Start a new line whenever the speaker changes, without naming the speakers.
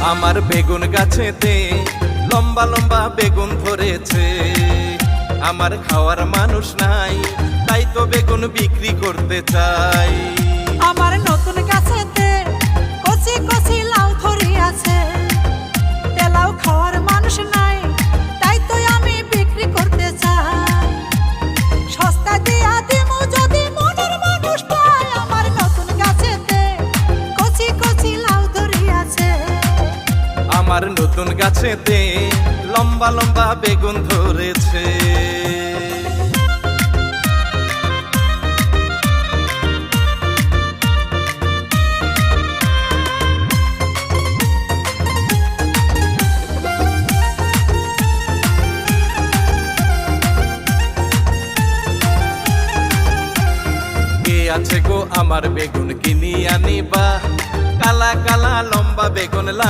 আমার বেগুন গাছেতে লম্বা লম্বা বেগুন ধরেছে। আমার খাওয়ার মানুষ নাই, তাই তো বেগুন বিক্রি করতে চাই।
আমার নতুন গাছেতে কচি কচি লাউ ধরিয়াছে। তেলাও খাওয়ার মানুষ নাই, তাই তো আমি বিক্রি করতে চাই। সস্তা দিয়া দিমু যদি মনের মানুষ পায়। আমার নতুন গাছেতে কচি কচি লাউ ধরিয়াছে।
আমার নতুন গাছেতে লম্বা লম্বা বেগুন ধরেছে। কে আছে গো আমার বেগুন কিনি আনিবা? কালা কালা লম্বা বেগুন